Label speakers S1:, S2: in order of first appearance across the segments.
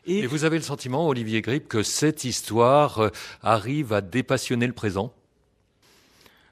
S1: Et vous avez le sentiment, Olivier Grip, que cette histoire arrive à dépassionner le présent ?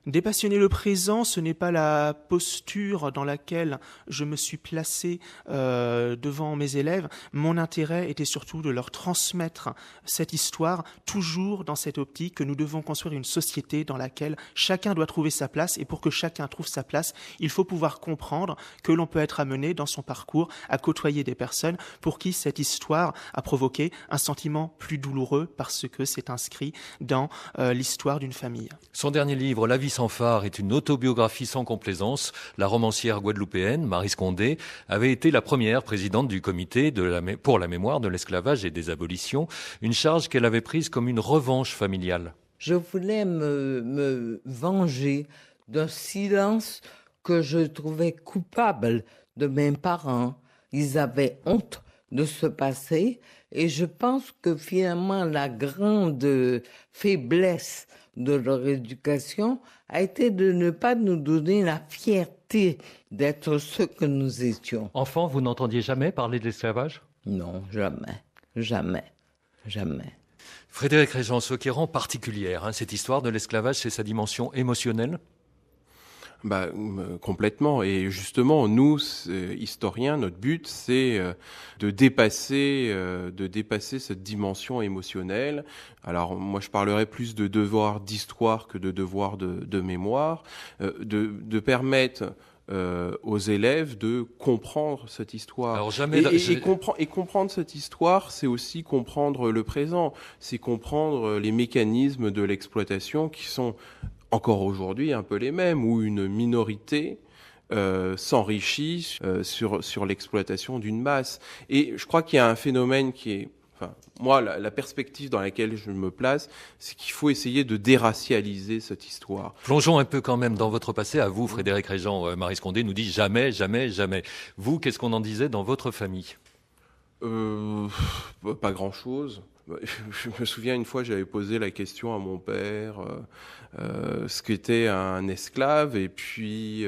S2: Dépassionner le présent, ce n'est pas la posture dans laquelle je me suis placé devant mes élèves. Mon intérêt était surtout de leur transmettre cette histoire, toujours dans cette optique que nous devons construire une société dans laquelle chacun doit trouver sa place. Et pour que chacun trouve sa place, il faut pouvoir comprendre que l'on peut être amené dans son parcours à côtoyer des personnes pour qui cette histoire a provoqué un sentiment plus douloureux parce que c'est inscrit dans l'histoire d'une famille.
S1: Son dernier livre, La vie sans phare, est une autobiographie sans complaisance. La romancière guadeloupéenne, Maryse Condé, avait été la première présidente du comité pour la mémoire de l'esclavage et des abolitions, une charge qu'elle avait prise comme une revanche familiale.
S3: Je voulais me venger d'un silence que je trouvais coupable de mes parents. Ils avaient honte de ce passé et je pense que finalement la grande faiblesse de leur éducation a été de ne pas nous donner la fierté d'être ce que nous étions.
S1: Enfant, vous n'entendiez jamais parler de l'esclavage ?
S3: Non, jamais, jamais, jamais.
S1: Frédéric Régent, ce qui rend particulière cette histoire de l'esclavage, c'est sa dimension émotionnelle ?
S4: Complètement. Et justement, nous, historiens, notre but, c'est de dépasser cette dimension émotionnelle. Alors, moi, je parlerai plus de devoir d'histoire que de devoir de mémoire, de permettre aux élèves de comprendre cette histoire.
S1: Alors jamais
S4: et comprendre cette histoire, c'est aussi comprendre le présent, c'est comprendre les mécanismes de l'exploitation qui sont encore aujourd'hui un peu les mêmes, où une minorité s'enrichit sur l'exploitation d'une masse. Et je crois qu'il y a un phénomène qui est... Enfin, moi, la perspective dans laquelle je me place, c'est qu'il faut essayer de déracialiser cette histoire.
S1: Plongeons un peu quand même dans votre passé. À vous, Frédéric Régent, Maryse Condé nous dit jamais, jamais, jamais. Vous, qu'est-ce qu'on en disait dans votre famille ?
S4: Pas grand-chose. Je me souviens une fois, j'avais posé la question à mon père, ce qu'était un esclave, et puis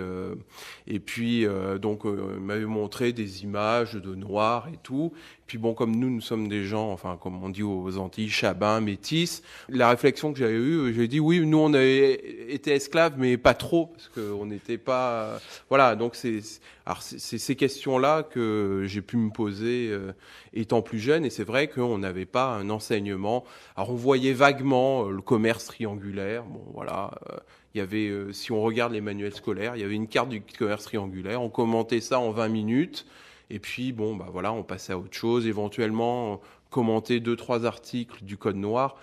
S4: donc il m'avait montré des images de noirs et tout. Puis bon, comme nous sommes des gens, enfin comme on dit aux Antilles, chabins, métis, la réflexion que j'avais eue, j'ai dit oui, nous on avait été esclaves, mais pas trop, parce qu'on n'était pas... Voilà, donc c'est ces questions-là que j'ai pu me poser étant plus jeune, et c'est vrai qu'on n'avait pas un enseignement. Alors on voyait vaguement le commerce triangulaire, bon voilà... Il y avait, si on regarde les manuels scolaires, il y avait une carte du commerce triangulaire, on commentait ça en 20 minutes, et puis, voilà, on passait à autre chose. Éventuellement, commenter 2-3 articles du Code noir.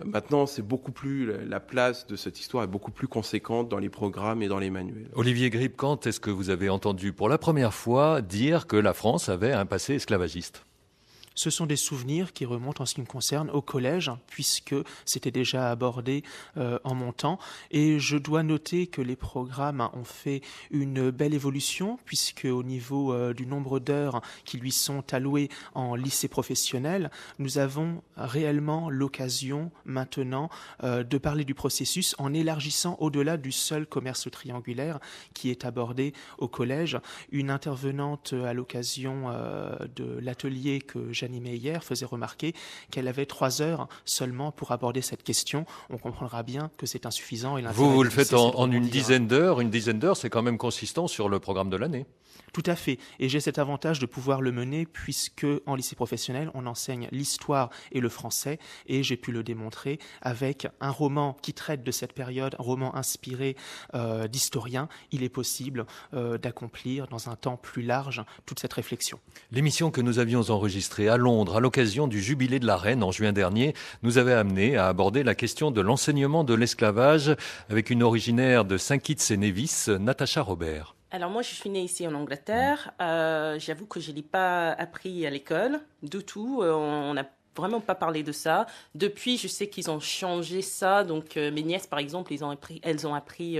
S4: Maintenant, c'est beaucoup plus... La place de cette histoire est beaucoup plus conséquente dans les programmes et dans les manuels.
S1: Olivier Grip, quand est-ce que vous avez entendu pour la première fois dire que la France avait un passé esclavagiste ?
S2: Ce sont des souvenirs qui remontent en ce qui me concerne au collège, puisque c'était déjà abordé en mon temps. Et je dois noter que les programmes ont fait une belle évolution, puisque au niveau du nombre d'heures qui lui sont allouées en lycée professionnel, nous avons réellement l'occasion maintenant de parler du processus en élargissant au-delà du seul commerce triangulaire qui est abordé au collège. Une intervenante à l'occasion de l'atelier que j'animais hier faisait remarquer qu'elle avait 3 heures seulement pour aborder cette question. On comprendra bien que c'est insuffisant. Et
S1: vous le faites en une dizaine d'heures. Une dizaine d'heures, c'est quand même consistant sur le programme de l'année.
S2: Tout à fait. Et j'ai cet avantage de pouvoir le mener puisque en lycée professionnel, on enseigne l'histoire et le français. Et j'ai pu le démontrer avec un roman qui traite de cette période, un roman inspiré d'historiens. Il est possible d'accomplir dans un temps plus large toute cette réflexion.
S1: L'émission que nous avions enregistrée à Londres à l'occasion du jubilé de la Reine en juin dernier nous avait amené à aborder la question de l'enseignement de l'esclavage avec une originaire de Saint-Kitts-et-Nevis, Natacha Robert.
S5: Alors moi, je suis née ici en Angleterre. J'avoue que je ne l'ai pas appris à l'école du tout. On n'a vraiment pas parlé de ça. Depuis, je sais qu'ils ont changé ça. Donc mes nièces, par exemple, elles ont appris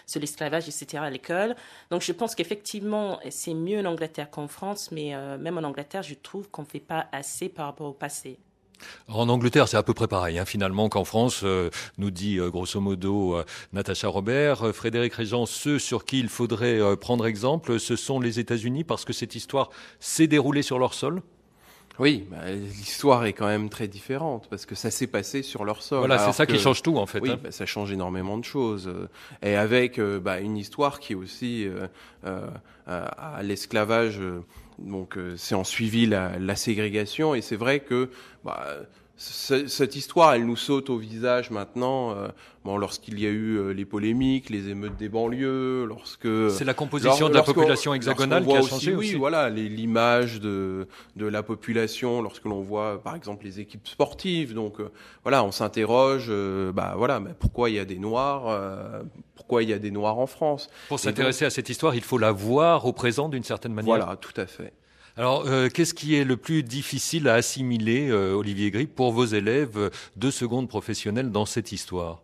S5: sur l'esclavage, etc. à l'école. Donc je pense qu'effectivement, c'est mieux en Angleterre qu'en France. Mais même en Angleterre, je trouve qu'on ne fait pas assez par rapport au passé.
S1: En Angleterre, c'est à peu près pareil, finalement, qu'en France, nous dit grosso modo Natacha Robert. Frédéric Régent, ceux sur qui il faudrait prendre exemple, ce sont les États-Unis, parce que cette histoire s'est déroulée sur leur sol ?
S4: Oui, l'histoire est quand même très différente parce que ça s'est passé sur leur sol.
S1: Voilà, c'est
S4: alors
S1: ça
S4: que,
S1: qui change tout en fait.
S4: oui,
S1: hein.
S4: ça change énormément de choses. Et avec une histoire qui est aussi à l'esclavage. Donc, c'est en suivi la ségrégation. Et c'est vrai que cette histoire, elle nous saute au visage maintenant. Lorsqu'il y a eu les polémiques, les émeutes des banlieues,
S1: c'est la composition de la population hexagonale qui a changé aussi.
S4: Oui, voilà, l'image de la population lorsque l'on voit, par exemple, les équipes sportives. Donc, on s'interroge. Pourquoi il y a des Noirs pourquoi il y a des Noirs en France.
S1: Pour s'intéresser à cette histoire, il faut la voir au présent d'une certaine manière.
S4: Voilà, tout à fait.
S1: Alors, qu'est-ce qui est le plus difficile à assimiler, Olivier Grip, pour vos élèves de seconde professionnelle dans cette histoire ?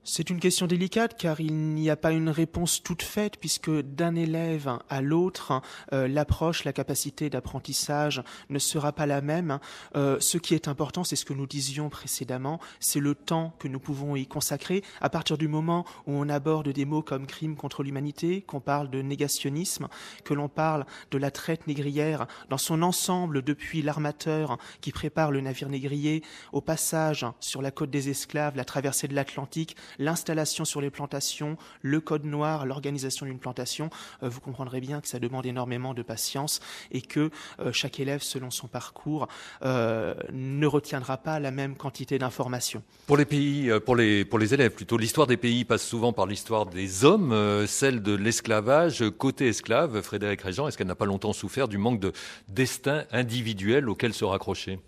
S2: C'est une question délicate car il n'y a pas une réponse toute faite puisque d'un élève à l'autre, l'approche, la capacité d'apprentissage ne sera pas la même. Ce qui est important, c'est ce que nous disions précédemment, c'est le temps que nous pouvons y consacrer. À partir du moment où on aborde des mots comme crime contre l'humanité, qu'on parle de négationnisme, que l'on parle de la traite négrière dans son ensemble depuis l'armateur qui prépare le navire négrier au passage sur la côte des esclaves, la traversée de l'Atlantique, l'installation sur les plantations, le code noir, l'organisation d'une plantation, vous comprendrez bien que ça demande énormément de patience et que chaque élève, selon son parcours, ne retiendra pas la même quantité d'informations.
S1: Pour les pays, pour les élèves plutôt, l'histoire des pays passe souvent par l'histoire des hommes, celle de l'esclavage. Côté esclave, Frédéric Régent, est-ce qu'elle n'a pas longtemps souffert du manque de destin individuel auquel se raccrocher ?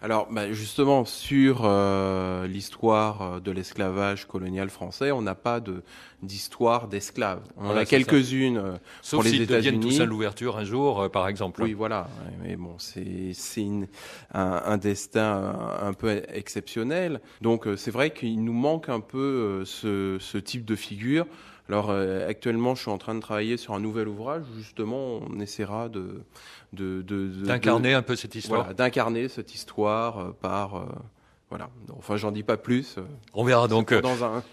S4: Alors, justement, sur l'histoire de l'esclavage colonial français, on n'a pas d'histoire d'esclaves. On en a quelques-unes pour les États-Unis. Sauf s'ils
S1: deviennent tous à l'ouverture un jour, par exemple.
S4: Oui, voilà. Mais bon, c'est un destin un peu exceptionnel. Donc, c'est vrai qu'il nous manque un peu ce type de figure. Alors actuellement, je suis en train de travailler sur un nouvel ouvrage où justement on essaiera
S1: d'incarner un peu cette histoire.
S4: Voilà, d'incarner cette histoire voilà. Enfin, j'en dis pas plus.
S1: On verra donc.
S4: Voilà.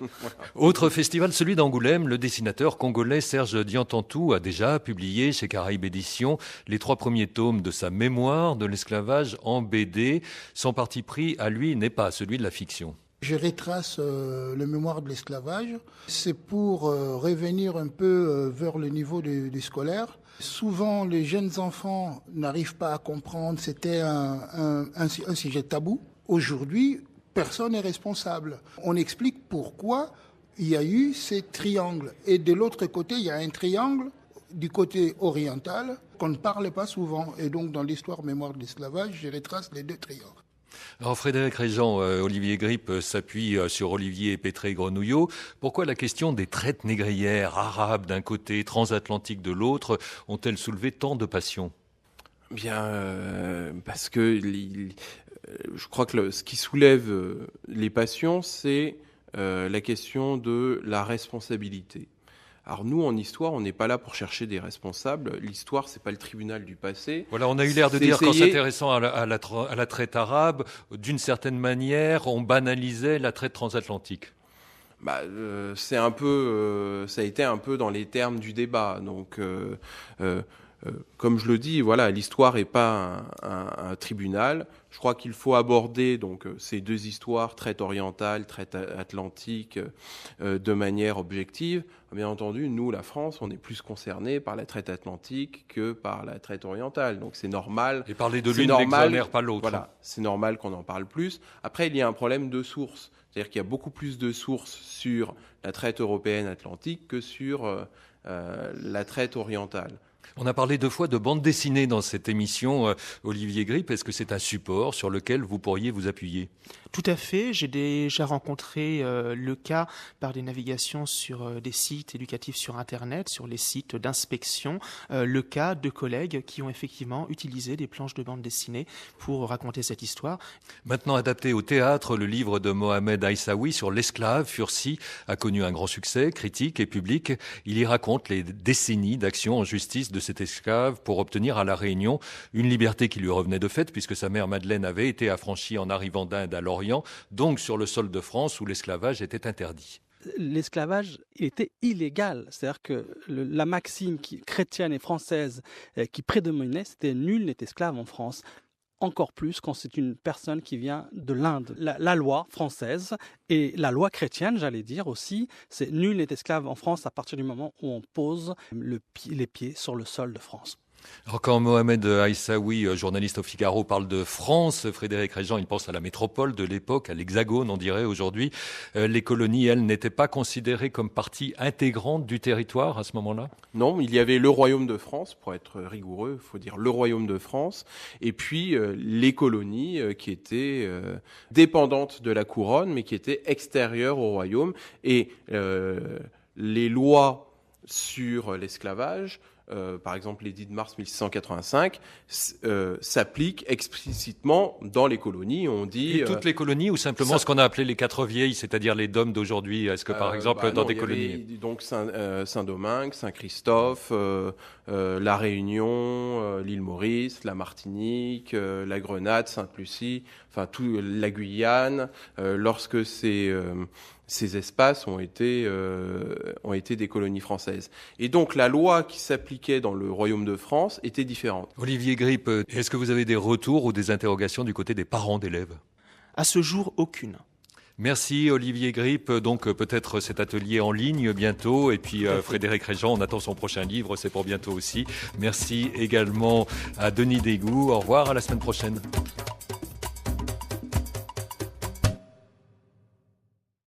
S1: Autre festival, celui d'Angoulême. Le dessinateur congolais Serge Diantantou a déjà publié chez Caraïbes Éditions les 3 premiers tomes de sa mémoire de l'esclavage en BD. Son parti pris à lui n'est pas celui de la fiction.
S6: Je retrace le mémoire de l'esclavage. C'est pour revenir un peu vers le niveau du scolaire. Souvent, les jeunes enfants n'arrivent pas à comprendre. C'était un sujet tabou. Aujourd'hui, personne n'est responsable. On explique pourquoi il y a eu ces triangles. Et de l'autre côté, il y a un triangle du côté oriental qu'on ne parle pas souvent. Et donc, dans l'histoire mémoire de l'esclavage, je retrace les 2 triangles.
S1: Alors Frédéric Régent, Olivier Grip s'appuie sur Olivier Pétré-Grenouillot. Pourquoi la question des traites négrières, arabes d'un côté, transatlantiques de l'autre, ont-elles soulevé tant de passions ?
S4: Bien, parce que je crois que ce qui soulève les passions, c'est la question de la responsabilité. Alors nous, en histoire, on n'est pas là pour chercher des responsables. L'histoire, c'est pas le tribunal du passé.
S1: Voilà, on a eu l'air de dire qu'en s'intéressant à la traite arabe, d'une certaine manière, on banalisait la traite transatlantique.
S4: C'est un peu, ça a été un peu dans les termes du débat. Donc, comme je le dis, voilà, l'histoire n'est pas un tribunal. Je crois qu'il faut aborder donc ces 2 histoires, traite orientale, traite atlantique, de manière objective. Bien entendu, nous, la France, on est plus concernés par la traite atlantique que par la traite orientale. Donc c'est normal.
S1: Et parler de l'une n'exonère pas l'autre.
S4: Voilà, c'est normal qu'on en parle plus. Après, il y a un problème de source. C'est-à-dire qu'il y a beaucoup plus de sources sur la traite européenne atlantique que sur la traite orientale.
S1: On a parlé 2 fois de bande dessinée dans cette émission. Olivier Grip, est-ce que c'est un support sur lequel vous pourriez vous appuyer ?
S2: Tout à fait. J'ai déjà rencontré le cas par des navigations sur des sites éducatifs sur Internet, sur les sites d'inspection, le cas de collègues qui ont effectivement utilisé des planches de bande dessinée pour raconter cette histoire.
S1: Maintenant adapté au théâtre, le livre de Mohamed Aïssaoui sur l'esclave, Fursi, a connu un grand succès, critique et public. Il y raconte les décennies d'action en justice de cet esclave pour obtenir à La Réunion une liberté qui lui revenait de fait, puisque sa mère Madeleine avait été affranchie en arrivant d'Inde à l'Orient, donc sur le sol de France où l'esclavage était interdit.
S7: l'esclavage était illégal. C'est-à-dire que la maxime chrétienne et française qui prédominait, c'était « nul n'est esclave en France ». Encore plus quand c'est une personne qui vient de l'Inde. La loi française et la loi chrétienne, j'allais dire aussi, c'est « nul n'est esclave en France » à partir du moment où on pose les pieds sur le sol de France.
S1: Alors quand Mohamed Aïssaoui, journaliste au Figaro, parle de France, Frédéric Régent, il pense à la métropole de l'époque, à l'Hexagone, on dirait aujourd'hui. Les colonies, elles, n'étaient pas considérées comme partie intégrante du territoire à ce moment-là ?
S4: Non, il y avait le Royaume de France, pour être rigoureux, il faut dire le Royaume de France, et puis les colonies qui étaient dépendantes de la couronne, mais qui étaient extérieures au Royaume. Et les lois sur l'esclavage, par exemple l'édit de mars 1685, s'applique explicitement dans les colonies. On dit
S1: et toutes les colonies ou simplement ce qu'on a appelé les quatre vieilles, c'est-à-dire les DOM d'aujourd'hui. Est-ce que par exemple dans des colonies,
S4: donc Saint-Domingue, Saint-Christophe, la Réunion, l'île Maurice, la Martinique, la Grenade, Sainte-Lucie, enfin tout la Guyane, lorsque ces espaces ont été des colonies françaises. Et donc la loi qui s'appliquait dans le Royaume de France était différente.
S1: Olivier Grippe, est-ce que vous avez des retours ou des interrogations du côté des parents d'élèves ?
S2: À ce jour, aucune.
S1: Merci Olivier Grippe. Donc peut-être cet atelier en ligne bientôt. Et puis Frédéric Régent, on attend son prochain livre, c'est pour bientôt aussi. Merci également à Denis Dégout. Au revoir, à la semaine prochaine.